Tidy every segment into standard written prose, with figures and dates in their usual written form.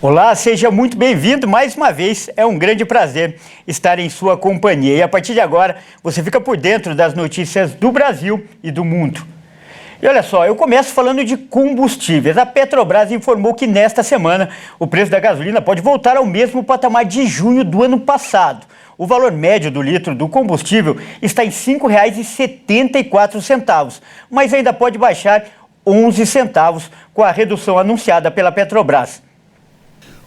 Olá, seja muito bem-vindo mais uma vez. É um grande prazer estar em sua companhia. E a partir de agora, você fica por dentro das notícias do Brasil e do mundo. E olha só, eu começo falando de combustíveis. A Petrobras informou que nesta semana o preço da gasolina pode voltar ao mesmo patamar de junho do ano passado. O valor médio do litro do combustível está em R$ 5,74, mas ainda pode baixar 11 centavos com a redução anunciada pela Petrobras.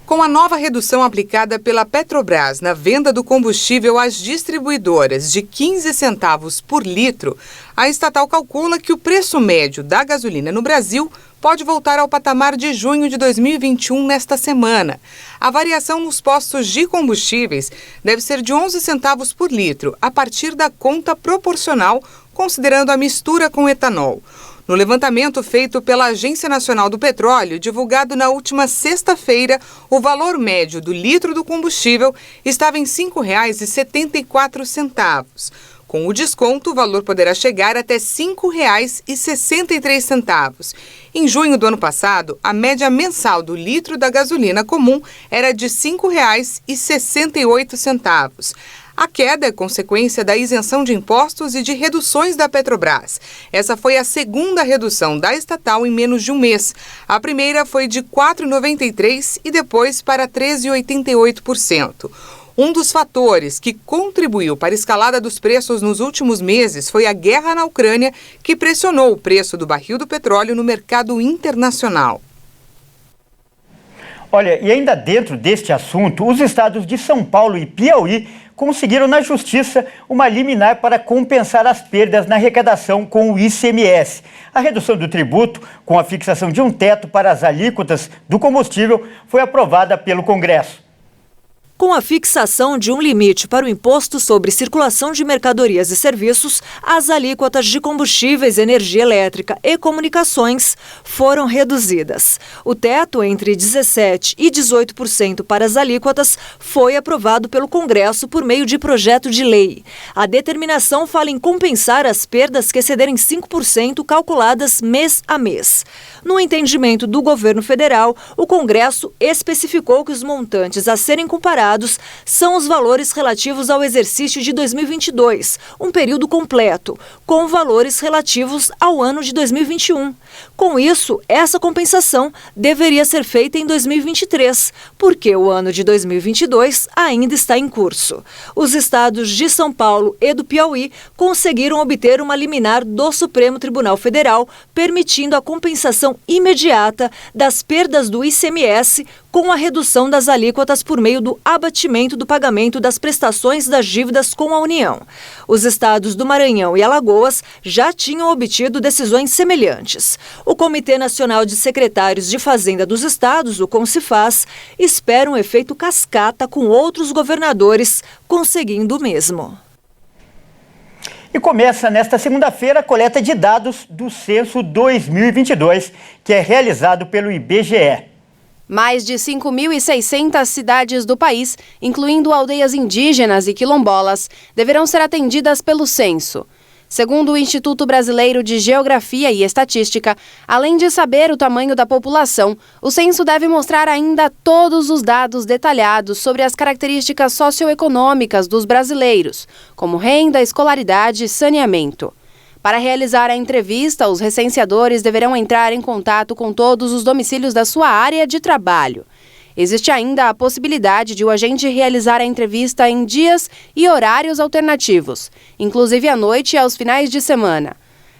Com a nova redução aplicada pela Petrobras na venda do combustível às distribuidoras de 15 centavos por litro, a estatal calcula que o preço médio da gasolina no Brasil pode voltar ao patamar de junho de 2021 nesta semana. A variação nos postos de combustíveis deve ser de 11 centavos por litro, a partir da conta proporcional, considerando a mistura com etanol. No levantamento feito pela Agência Nacional do Petróleo, divulgado na última sexta-feira, o valor médio do litro do combustível estava em R$ 5,74. Com o desconto, o valor poderá chegar até R$ 5,63. Em junho do ano passado, a média mensal do litro da gasolina comum era de R$ 5,68. A queda é consequência da isenção de impostos e de reduções da Petrobras. Essa foi a segunda redução da estatal em menos de um mês. A primeira foi de 4,93% e depois para 13,88%. Um dos fatores que contribuiu para a escalada dos preços nos últimos meses foi a guerra na Ucrânia, que pressionou o preço do barril do petróleo no mercado internacional. Olha, e ainda dentro deste assunto, os estados de São Paulo e Piauí conseguiram na Justiça uma liminar para compensar as perdas na arrecadação com o ICMS. A redução do tributo, com a fixação de um teto para as alíquotas do combustível, foi aprovada pelo Congresso. Com a fixação de um limite para o imposto sobre circulação de mercadorias e serviços, as alíquotas de combustíveis, energia elétrica e comunicações foram reduzidas. O teto entre 17% e 18% para as alíquotas foi aprovado pelo Congresso por meio de projeto de lei. A determinação fala em compensar as perdas que excederem 5% calculadas mês a mês. No entendimento do governo federal, o Congresso especificou que os montantes a serem comparados são os valores relativos ao exercício de 2022, um período completo, com valores relativos ao ano de 2021. Com isso, essa compensação deveria ser feita em 2023, porque o ano de 2022 ainda está em curso. Os estados de São Paulo e do Piauí conseguiram obter uma liminar do Supremo Tribunal Federal, permitindo a compensação imediata das perdas do ICMS com a redução das alíquotas por meio do abatimento do pagamento das prestações das dívidas com a União. Os estados do Maranhão e Alagoas já tinham obtido decisões semelhantes. O Comitê Nacional de Secretários de Fazenda dos Estados, o CONCIFAZ, espera um efeito cascata com outros governadores conseguindo o mesmo. E começa nesta segunda-feira a coleta de dados do Censo 2022, que é realizado pelo IBGE. Mais de 5.600 cidades do país, incluindo aldeias indígenas e quilombolas, deverão ser atendidas pelo censo. Segundo o Instituto Brasileiro de Geografia e Estatística, além de saber o tamanho da população, o censo deve mostrar ainda todos os dados detalhados sobre as características socioeconômicas dos brasileiros, como renda, escolaridade e saneamento. Para realizar a entrevista, os recenseadores deverão entrar em contato com todos os domicílios da sua área de trabalho. Existe ainda a possibilidade de o agente realizar a entrevista em dias e horários alternativos, inclusive à noite e aos finais de semana.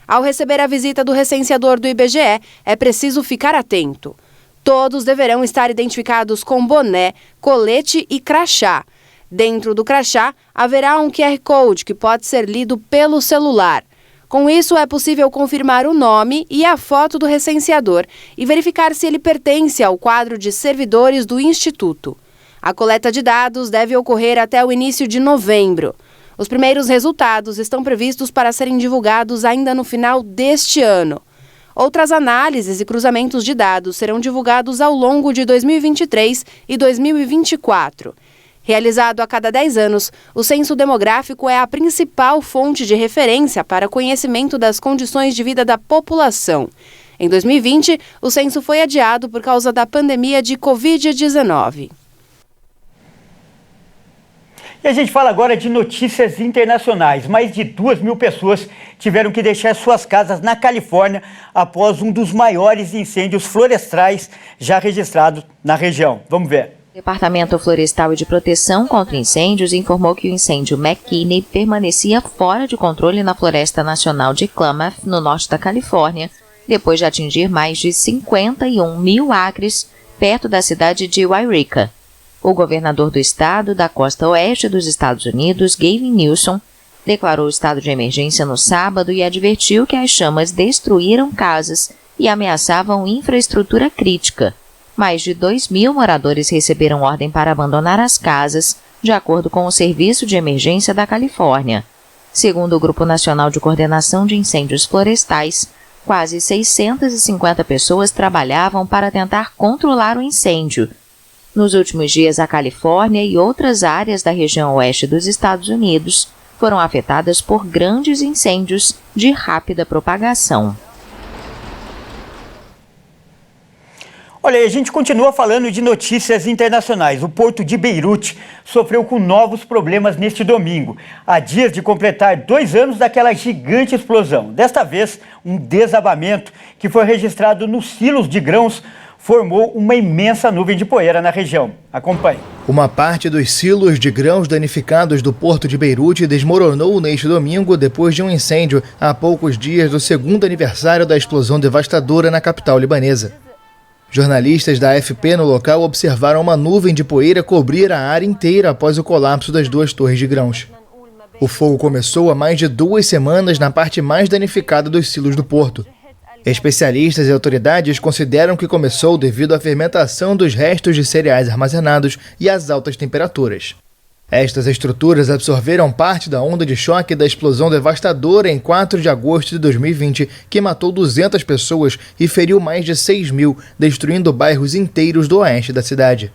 Ao receber a visita do recenseador do IBGE, é preciso ficar atento. Todos deverão estar identificados com boné, colete e crachá. Dentro do crachá, haverá um QR Code que pode ser lido pelo celular. Com isso, é possível confirmar o nome e a foto do recenseador e verificar se ele pertence ao quadro de servidores do Instituto. A coleta de dados deve ocorrer até o início de novembro. Os primeiros resultados estão previstos para serem divulgados ainda no final deste ano. Outras análises e cruzamentos de dados serão divulgados ao longo de 2023 e 2024. Realizado a cada 10 anos, o censo demográfico é a principal fonte de referência para conhecimento das condições de vida da população. Em 2020, o censo foi adiado por causa da pandemia de Covid-19. E a gente fala agora de notícias internacionais. Mais de 2.000 pessoas tiveram que deixar suas casas na Califórnia após um dos maiores incêndios florestais já registrados na região. Vamos ver. O Departamento Florestal e de Proteção contra Incêndios informou que o incêndio McKinney permanecia fora de controle na Floresta Nacional de Klamath, no norte da Califórnia, depois de atingir mais de 51 mil acres perto da cidade de Wairika. O governador do estado da costa oeste dos Estados Unidos, Gavin Newsom, declarou estado de emergência no sábado e advertiu que as chamas destruíram casas e ameaçavam infraestrutura crítica. Mais de 2.000 moradores receberam ordem para abandonar as casas, de acordo com o Serviço de Emergência da Califórnia. Segundo o Grupo Nacional de Coordenação de Incêndios Florestais, quase 650 pessoas trabalhavam para tentar controlar o incêndio. Nos últimos dias, a Califórnia e outras áreas da região oeste dos Estados Unidos foram afetadas por grandes incêndios de rápida propagação. Olha, a gente continua falando de notícias internacionais. O porto de Beirute sofreu com novos problemas neste domingo, há dias de completar 2 anos daquela gigante explosão. Desta vez, um desabamento que foi registrado nos silos de grãos formou uma imensa nuvem de poeira na região. Acompanhe. Uma parte dos silos de grãos danificados do porto de Beirute desmoronou neste domingo depois de um incêndio há poucos dias do segundo aniversário da explosão devastadora na capital libanesa. Jornalistas da AFP no local observaram uma nuvem de poeira cobrir a área inteira após o colapso das 2 torres de grãos. O fogo começou há mais de 2 semanas na parte mais danificada dos silos do porto. Especialistas e autoridades consideram que começou devido à fermentação dos restos de cereais armazenados e às altas temperaturas. Estas estruturas absorveram parte da onda de choque da explosão devastadora em 4 de agosto de 2020, que matou 200 pessoas e feriu mais de 6.000, destruindo bairros inteiros do oeste da cidade.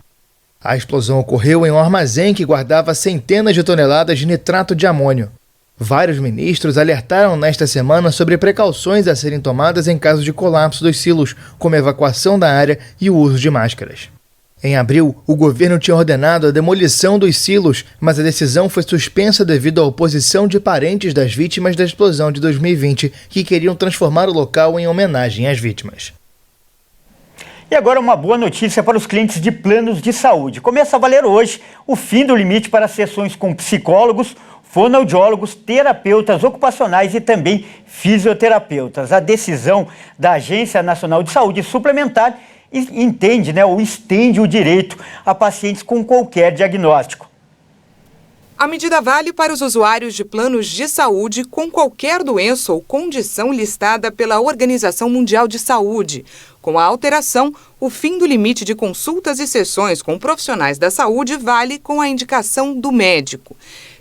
A explosão ocorreu em um armazém que guardava centenas de toneladas de nitrato de amônio. Vários ministros alertaram nesta semana sobre precauções a serem tomadas em caso de colapso dos silos, como evacuação da área e o uso de máscaras. Em abril, o governo tinha ordenado a demolição dos silos, mas a decisão foi suspensa devido à oposição de parentes das vítimas da explosão de 2020, que queriam transformar o local em homenagem às vítimas. E agora uma boa notícia para os clientes de planos de saúde. Começa a valer hoje o fim do limite para sessões com psicólogos, fonoaudiólogos, terapeutas ocupacionais e também fisioterapeutas. A decisão da Agência Nacional de Saúde Suplementar estende o direito a pacientes com qualquer diagnóstico. A medida vale para os usuários de planos de saúde com qualquer doença ou condição listada pela Organização Mundial de Saúde. Com a alteração, o fim do limite de consultas e sessões com profissionais da saúde vale com a indicação do médico.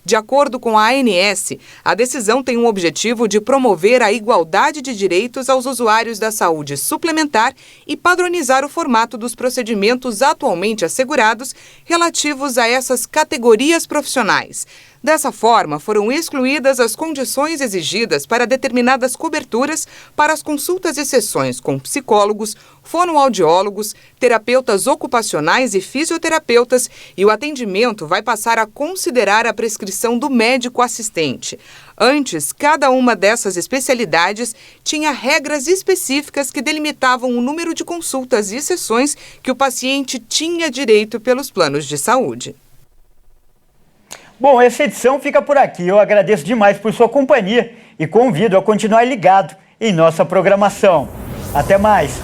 De acordo com a ANS, a decisão tem um objetivo de promover a igualdade de direitos aos usuários da saúde suplementar e padronizar o formato dos procedimentos atualmente assegurados relativos a essas categorias profissionais. Dessa forma, foram excluídas as condições exigidas para determinadas coberturas para as consultas e sessões com psicólogos, fonoaudiólogos, terapeutas ocupacionais e fisioterapeutas, e o atendimento vai passar a considerar a prescrição do médico assistente. Antes, cada uma dessas especialidades tinha regras específicas que delimitavam o número de consultas e sessões que o paciente tinha direito pelos planos de saúde. Bom, essa edição fica por aqui. Eu agradeço demais por sua companhia e convido a continuar ligado em nossa programação. Até mais!